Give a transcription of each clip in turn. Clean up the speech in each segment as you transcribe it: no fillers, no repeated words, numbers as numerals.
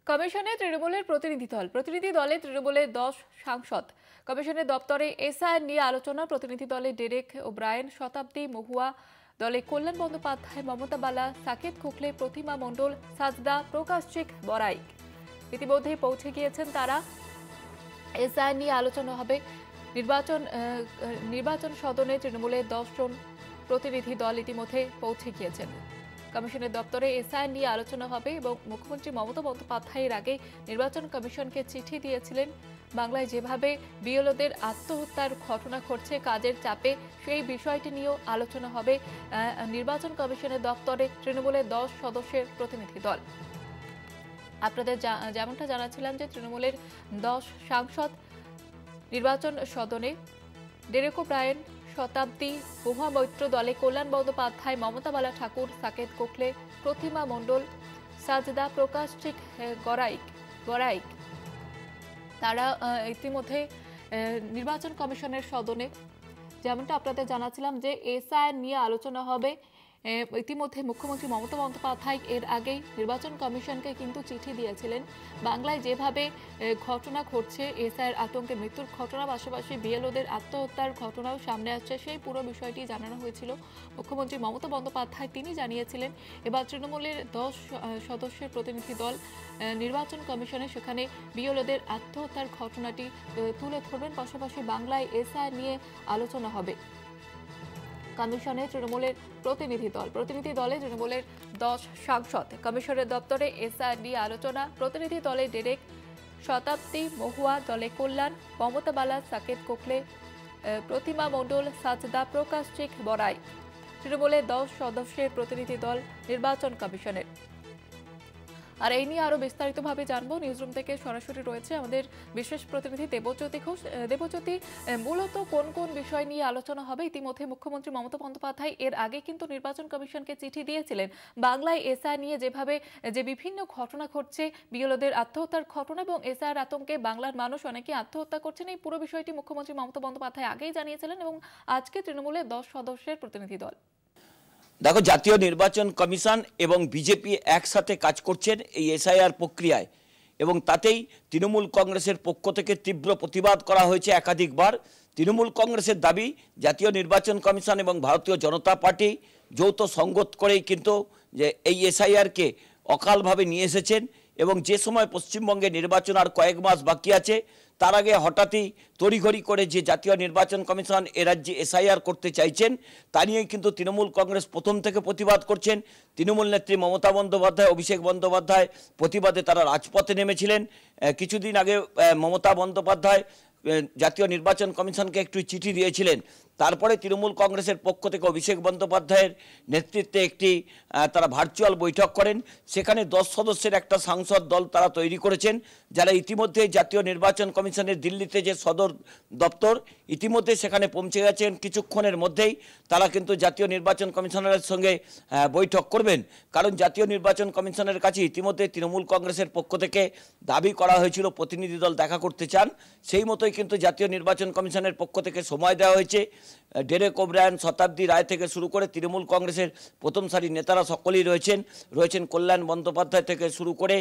কমিশনে তৃণমূলের প্রতিনিধি দলে তৃণমূলের 10 সাংসদ। কমিশনের দপ্তরে এসআইআর নিয়ে আলোচনা। প্রতিনিধি দলে ডেরেক ওব্রায়েন, শতাব্দী মহুয়া, দলে কল্যাণ বন্দ্যোপাধ্যায়, মমতা বালা, সাকেত গোখলে, প্রতিমা মণ্ডল, সাজদা, প্রকাশচিক, বড়াইক ইতিমধ্যেই পৌঁছে গিয়েছেন তারা। এসআইআর নিয়ে আলোচনা হবে। নির্বাচন সদনে তৃণমূলের 10 জন প্রতিনিধি দল ইতিমধ্যে পৌঁছে গিয়েছেন। কমিশনের দপ্তরে এসআইআর নিয়ে আলোচনা হবে এবং মুখ্যমন্ত্রী মমতা বন্দ্যোপাধ্যায়ের আগে নির্বাচন কমিশনকে চিঠি দিয়েছিলেন। বাংলায় যেভাবে বিএলওদের আত্মহত্যার ঘটনা ঘটছে কাজের চাপে, সেই বিষয়টি নিয়েও আলোচনা হবে নির্বাচন কমিশনের দপ্তরে তৃণমূলের 10 সদস্যের প্রতিনিধি দল। আপনাদের যেমনটা জানাচ্ছিলাম যে তৃণমূলের 10 সাংসদ নির্বাচন সদনে ডেরেক ওব্রায়েন, শতাব্দী, মহুয়া মৈত্র, দলে কল্যাণ বন্দ্যোপাধ্যায়, মমতা বালা ঠাকুর, সাকেত গোখলে, প্রতিমা মণ্ডল, সাজদা, প্রকাশচিক, গড়াইক তারা ইতিমধ্যে নির্বাচন কমিশনের সদনে। যেমনটা আপনাদের জানাচ্ছিলাম যে এসআইআর নিয়ে আলোচনা হবে। ইতিমধ্যে মুখ্যমন্ত্রী মমতা বন্দ্যোপাধ্যায় এর আগেই নির্বাচন কমিশনকে কিন্তু চিঠি দিয়েছিলেন। বাংলায় যেভাবে ঘটনা ঘটছে, এসআইআর আতঙ্কে মৃত্যুর ঘটনা, পাশাপাশি বিএলওদের আত্মহত্যার ঘটনাও সামনে আসছে, সেই পুরো বিষয়টি জানানো হয়েছিল মুখ্যমন্ত্রী মমতা বন্দ্যোপাধ্যায়। তিনি জানিয়েছিলেন এবার তৃণমূলের 10 সদস্যের প্রতিনিধি দল নির্বাচন কমিশনে সেখানে বিএলওদের আত্মহত্যার ঘটনাটি তুলে ধরবেন, পাশাপাশি বাংলায় এসআইআর নিয়ে আলোচনা হবে। কমিশনে তৃণমূলের প্রতিনিধি দলে তৃণমূলের 10 সাংসদ। কমিশনের দপ্তরে এসআইআর নিয়ে আলোচনা। প্রতিনিধি দলে ডেরেক, শতাব্দী মহুয়া, দলে কল্যাণ, মমতা বালা, সাকেত গোখলে, প্রতিমা মণ্ডল, সাজদা, প্রকাশচিক, বড়াইক তৃণমূলের 10 সদস্যের প্রতিনিধি দল নির্বাচন কমিশনের। আর এই নিয়ে আরো বিস্তারিতভাবে জানবো, নিউজরুম থেকে সরাসরি রয়েছে আমাদের বিশেষ প্রতিনিধি দেবজ্যোতি ঘোষ। দেবজ্যোতি, মূলত কোন কোন বিষয় নিয়ে আলোচনা হবে? ইতিমধ্যে মুখ্যমন্ত্রী মমতা বন্দ্যোপাধ্যায় এর আগে কিন্তু নির্বাচন কমিশনকে চিঠি দিয়েছিলেন বাংলায় এসআইআর নিয়ে যেভাবে বিভিন্ন ঘটনা ঘটছে, বিএলওদের আত্মহত্যার ঘটনা এবং এসআইআর আতঙ্কে বাংলার মানুষ অনেকে আত্মহত্যা করছেন, এই পুরো বিষয়টি মুখ্যমন্ত্রী মমতা বন্দ্যোপাধ্যায় আগেই জানিয়েছিলেন এবং আজকে তৃণমূলের 10 সদস্যের প্রতিনিধি দল। দেখো, জাতীয় নির্বাচন কমিশন এবং বিজেপি একসাথে কাজ করছেন এই এসআইআর প্রক্রিয়ায়, এবং তাতেই তৃণমূল কংগ্রেসের পক্ষ থেকে তীব্র প্রতিবাদ করা হয়েছে একাধিকবার। তৃণমূল কংগ্রেসের দাবি, জাতীয় নির্বাচন কমিশন এবং ভারতীয় জনতা পার্টি যৌথ সঙ্গত করেই কিন্তু যে এই এসআইআরকে অকালভাবে নিয়ে এসেছেন, এবং যে সময় পশ্চিমবঙ্গে নির্বাচন আর কয়েক মাস বাকি আছে, তার আগে হঠাৎই তড়িঘড়ি করে যে জাতীয় নির্বাচন কমিশন এ রাজ্যে এসআইআর করতে চাইছেন, তা নিয়েই কিন্তু তৃণমূল কংগ্রেস প্রথম থেকে প্রতিবাদ করছেন। তৃণমূল নেত্রী মমতা বন্দ্যোপাধ্যায়, অভিষেক বন্দ্যোপাধ্যায় প্রতিবাদে তারা রাজপথে নেমেছিলেন। কিছুদিন আগে মমতা বন্দ্যোপাধ্যায় জাতীয় নির্বাচন কমিশনকে একটু চিঠি দিয়েছিলেন। তারপরে তৃণমূল কংগ্রেসের পক্ষ থেকে অভিষেক বন্দ্যোপাধ্যায়ের নেতৃত্বে একটি তারা ভার্চুয়াল বৈঠক করেন। সেখানে 10 সদস্যের একটা সাংসদ দল তারা তৈরি করেছেন, যারা ইতিমধ্যে জাতীয় নির্বাচন কমিশনের দিল্লিতে যে সদর দপ্তর, ইতিমধ্যে সেখানে পৌঁছে গেছেন। কিছুক্ষণের মধ্যেই তারা কিন্তু জাতীয় নির্বাচন কমিশনারের সঙ্গে বৈঠক করবেন, কারণ জাতীয় নির্বাচন কমিশনের কাছে ইতিমধ্যে তৃণমূল কংগ্রেসের পক্ষ থেকে দাবি করা হয়েছিল প্রতিনিধি দল দেখা করতে চান। সেই মতোই কিন্তু জাতীয় নির্বাচন কমিশনের পক্ষ থেকে সময় দেওয়া হয়েছে। ডেরেক ওব্রায়েন, শতাব্দী রায় থেকে শুরু করে তৃণমূল কংগ্রেসের প্রথম সারির নেতারা সকলেই রয়েছেন কল্যাণ বন্দ্যোপাধ্যায় থেকে শুরু করে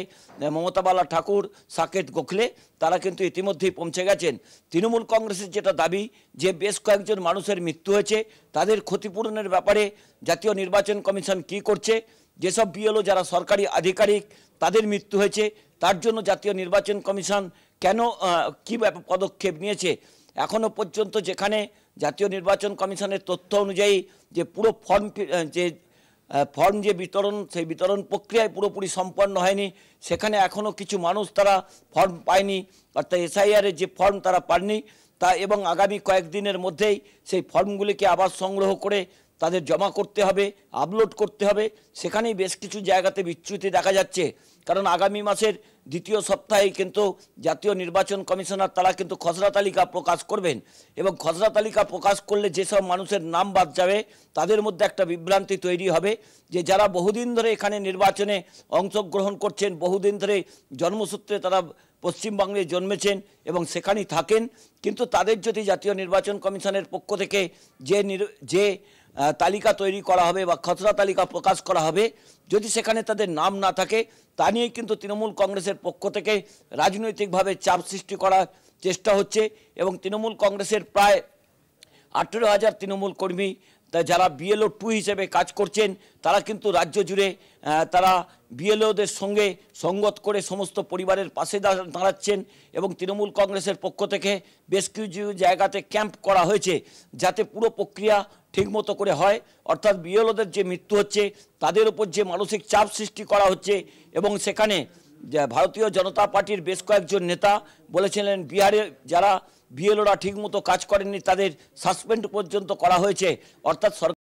মমতা বালা ঠাকুর, সাকেত গোখলে, তারা কিন্তু ইতিমধ্যেই পৌঁছে গেছেন। তৃণমূল কংগ্রেসের যেটা দাবি যে বেশ কয়েকজন মানুষের মৃত্যু হয়েছে, তাদের ক্ষতিপূরণের ব্যাপারে জাতীয় নির্বাচন কমিশন কি করছে, যেসব বিএলও যারা সরকারি আধিকারিক তাদের মৃত্যু হয়েছে, তার জন্য জাতীয় নির্বাচন কমিশন কেন কী পদক্ষেপ নিয়েছে। এখনও পর্যন্ত যেখানে জাতীয় নির্বাচন কমিশনের তথ্য অনুযায়ী যে পুরো ফর্ম যে বিতরণ, সেই বিতরণ প্রক্রিয়ায় পুরোপুরি সম্পন্ন হয়নি, সেখানে এখনও কিছু মানুষ তারা ফর্ম পায়নি, অর্থাৎ এসআইআরের যে ফর্ম তারা পাননি তা, এবং আগামী কয়েকদিনের মধ্যেই সেই ফর্মগুলিকে আবার সংগ্রহ করে তাদের জমা করতে হবে, আপলোড করতে হবে। সেখানেই বেশ কিছু জায়গাতে বিচ্যুতি দেখা যাচ্ছে, কারণ আগামী মাসের দ্বিতীয় সপ্তাহেই কিন্তু জাতীয় নির্বাচন কমিশনার তারা কিন্তু খসড়া তালিকা প্রকাশ করবেন, এবং খসড়া তালিকা প্রকাশ করলে যেসব মানুষের নাম বাদ যাবে তাদের মধ্যে একটা বিভ্রান্তি তৈরি হবে যে যারা বহুদিন ধরে এখানে নির্বাচনে অংশগ্রহণ করছেন, বহুদিন ধরে জন্মসূত্রে তারা পশ্চিমবঙ্গে জন্মেছেন এবং সেখানেই থাকেন, কিন্তু তাদের যদি জাতীয় নির্বাচন কমিশনের পক্ষ থেকে যে তালিকা তৈরি করা হবে বা খসড়া তালিকা প্রকাশ করা হবে, যদি সেখানে তাদের নাম না থাকে তা নিয়েই কিন্তু তৃণমূল কংগ্রেসের পক্ষ থেকে রাজনৈতিকভাবে চাপ সৃষ্টি করার চেষ্টা হচ্ছে। এবং তৃণমূল কংগ্রেসের প্রায় 18,000 তৃণমূল কর্মী যারা BLO 2 হিসেবে কাজ করছেন, তারা কিন্তু রাজ্য জুড়ে তারা BLOদের সঙ্গে সঙ্গত করে সমস্ত পরিবারের পাশে দাঁড়াচ্ছেন। এবং তৃণমূল কংগ্রেসের পক্ষ থেকে বেশ কিছু জায়গাতে ক্যাম্প করা হয়েছে যাতে পুরো প্রক্রিয়া ঠিকমতো করে হয়। অর্থাৎ BLOদের যে মৃত্যু হচ্ছে তাদের উপর যে মানসিক চাপ সৃষ্টি করা হচ্ছে, এবং সেখানে ভারতীয় জনতা পার্টির বেশ কয়েকজন নেতা বলেছিলেন বিহারে যারা BLOরা ঠিকমতো কাজ করেননি তাদের সাসপেন্ড পর্যন্ত করা হয়েছে। অর্থাৎ